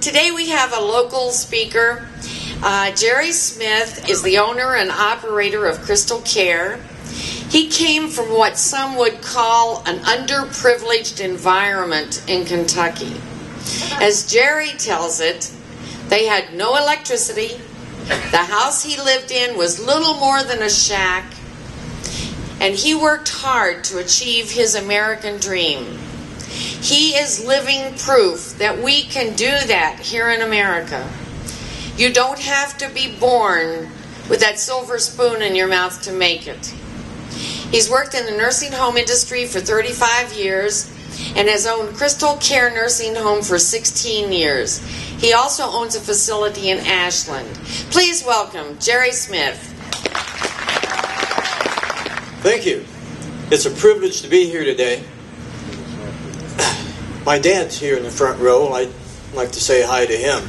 Today we have a local speaker. Jerry Smith is the owner and operator of Crystal Care. He came from what some would call an underprivileged environment in Kentucky. As Jerry tells it, they had no electricity. The house he lived in was little more than a shack. And he worked hard to achieve his American dream. He is living proof that we can do that here in America. You don't have to be born with that silver spoon in your mouth to make it. He's worked in the nursing home industry for 35 years and has owned Crystal Care Nursing Home for 16 years. He also owns a facility in Ashland. Please welcome Jerry Smith. Thank you. It's a privilege to be here today. My dad's here in the front row. I'd like to say hi to him.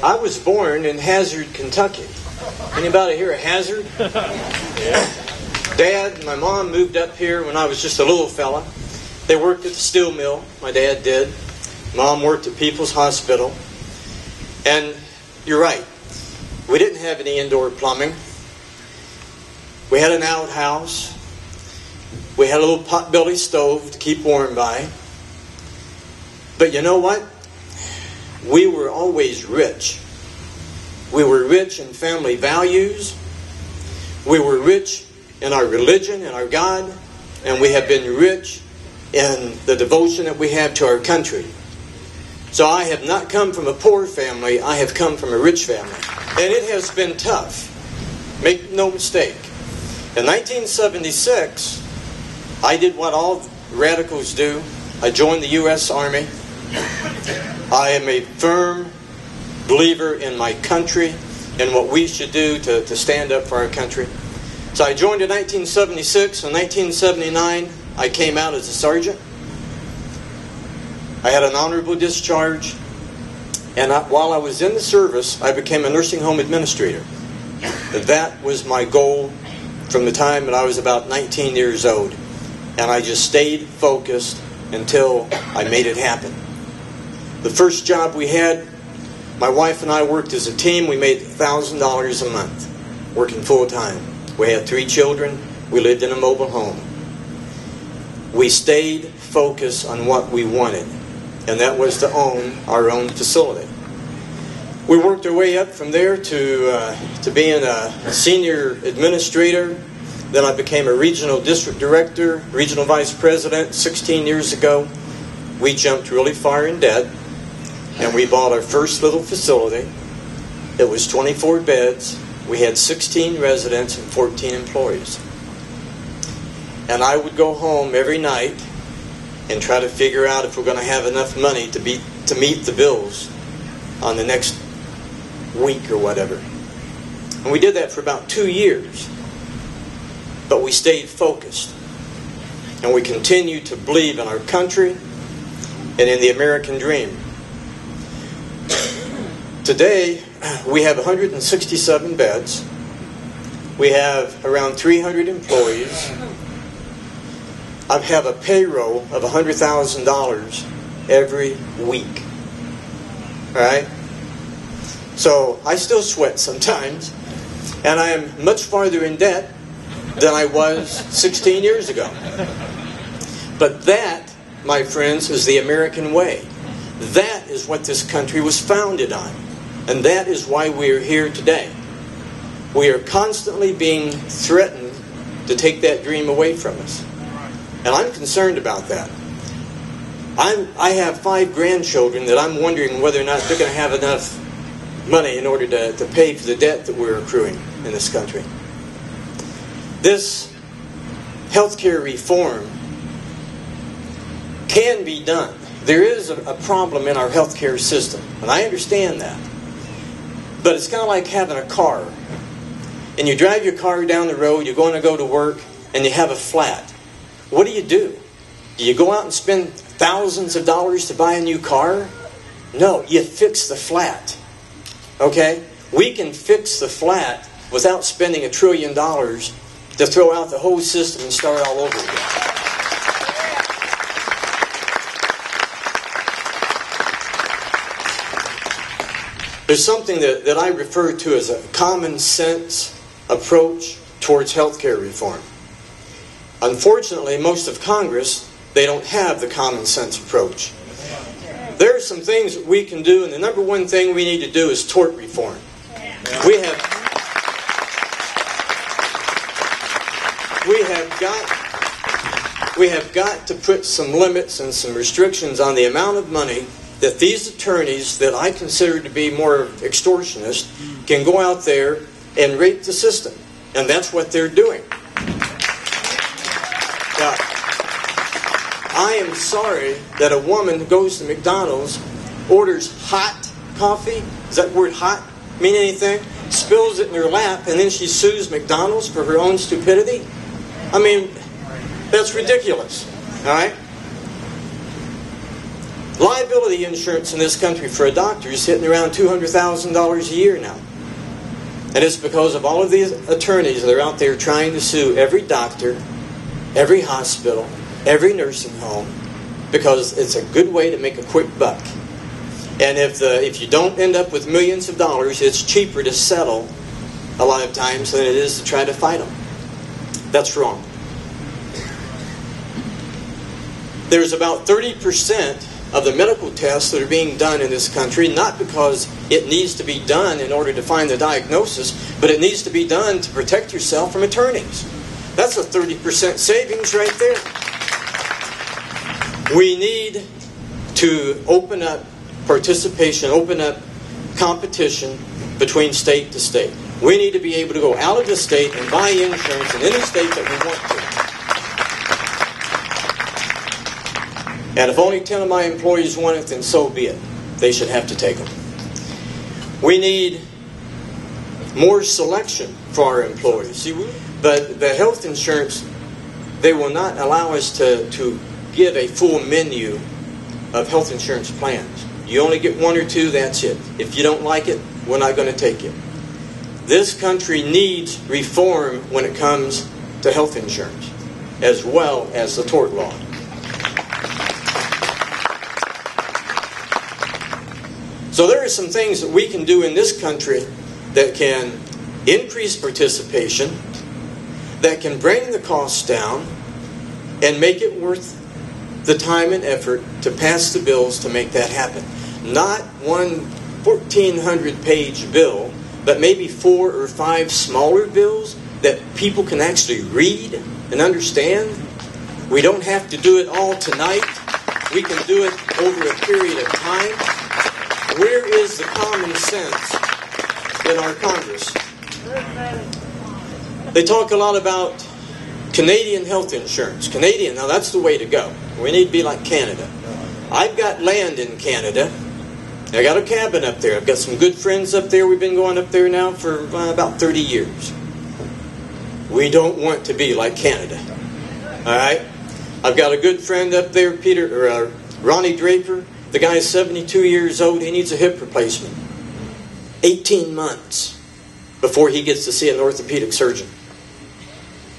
I was born in Hazard, Kentucky. Anybody here a Hazard? Yeah. Dad and my mom moved up here when I was just a little fella. They worked at the steel mill. My dad did. Mom worked at People's Hospital. And you're right. We didn't have any indoor plumbing. We had an outhouse. We had a little potbelly stove to keep warm by. But you know what? We were always rich. We were rich in family values. We were rich in our religion and our God. And we have been rich in the devotion that we have to our country. So I have not come from a poor family. I have come from a rich family. And it has been tough. Make no mistake. In 1976, I did what all radicals do. I joined the U.S. Army. I am a firm believer in my country and what we should do to stand up for our country. So I joined in 1976. In 1979, I came out as a sergeant. I had an honorable discharge. And while I was in the service, I became a nursing home administrator. That was my goal from the time that I was about 19 years old. And I just stayed focused until I made it happen. The first job we had, my wife and I worked as a team. We made $1,000 a month, working full time. We had 3 children. We lived in a mobile home. We stayed focused on what we wanted, and that was to own our own facility. We worked our way up from there to being a senior administrator. Then I became a regional district director, regional vice president 16 years ago. We jumped really far in debt, and we bought our first little facility. It was 24 beds. We had 16 residents and 14 employees. And I would go home every night and try to figure out if we're going to have enough money to meet the bills on the next week or whatever. And we did that for about 2 years. But we stayed focused. And we continued to believe in our country and in the American dream. Today, we have 167 beds. We have around 300 employees. I have a payroll of $100,000 every week. All right? So I still sweat sometimes. And I am much farther in debt than I was 16 years ago. But that, my friends, is the American way. That is what this country was founded on. And that is why we are here today. We are constantly being threatened to take that dream away from us. And I'm concerned about that. I have 5 grandchildren that I'm wondering whether or not they're going to have enough money in order to pay for the debt that we're accruing in this country. This healthcare reform can be done. There is a problem in our healthcare system, and I understand that. But it's kind of like having a car. And you drive your car down the road, you're going to go to work, and you have a flat. What do? Do you go out and spend thousands of dollars to buy a new car? No, you fix the flat. Okay? We can fix the flat without spending $1 trillion to throw out the whole system and start all over again. There's something that I refer to as a common sense approach towards health care reform. Unfortunately, most of Congress, they don't have the common sense approach. There are some things that we can do, and the number one thing we need to do is tort reform. We have got to put some limits and some restrictions on the amount of money that these attorneys that I consider to be more extortionist can go out there and rape the system. And that's what they're doing. Now, I am sorry that a woman goes to McDonald's, orders hot coffee. Does that word hot mean anything? Spills it in her lap, and then she sues McDonald's for her own stupidity? I mean, that's ridiculous. All right? Liability insurance in this country for a doctor is hitting around $200,000 a year now. And it's because of all of these attorneys that are out there trying to sue every doctor, every hospital, every nursing home, because it's a good way to make a quick buck. And if you don't end up with millions of dollars, it's cheaper to settle a lot of times than it is to try to fight them. That's wrong. There's about 30% of the medical tests that are being done in this country, not because it needs to be done in order to find the diagnosis, but it needs to be done to protect yourself from attorneys. That's a 30% savings right there. We need to open up participation, open up competition between state to state. We need to be able to go out of the state and buy insurance in any state that we want to. And if only 10 of my employees want it, then so be it. They should have to take them. We need more selection for our employees. But the health insurance, they will not allow us to give a full menu of health insurance plans. You only get one or two, that's it. If you don't like it, we're not going to take it. This country needs reform when it comes to health insurance, as well as the tort law. So there are some things that we can do in this country that can increase participation, that can bring the costs down, and make it worth the time and effort to pass the bills to make that happen. Not one 1,400-page bill, but maybe 4 or 5 smaller bills that people can actually read and understand. We don't have to do it all tonight. We can do it over a period of time. Where is the common sense in our Congress? They talk a lot about Canadian health insurance. Canadian, now that's the way to go. We need to be like Canada. I've got land in Canada. I got a cabin up there. I've got some good friends up there. We've been going up there now for about 30 years. We don't want to be like Canada. All right? I've got a good friend up there, Ronnie Draper. The guy is 72 years old. He needs a hip replacement. 18 months before he gets to see an orthopedic surgeon.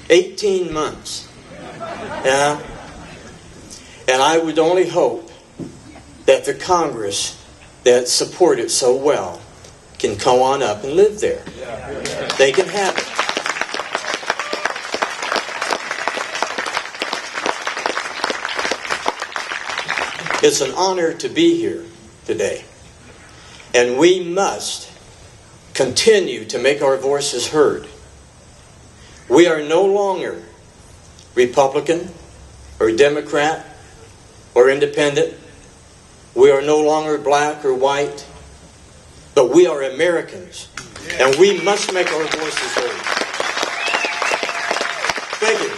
18 months. Yeah. And I would only hope that the Congress that support it so well can come on up and live there. They can have it. It's an honor to be here today. And we must continue to make our voices heard. We are no longer Republican or Democrat or independent. We are no longer black or white. But we are Americans. And we must make our voices heard. Thank you.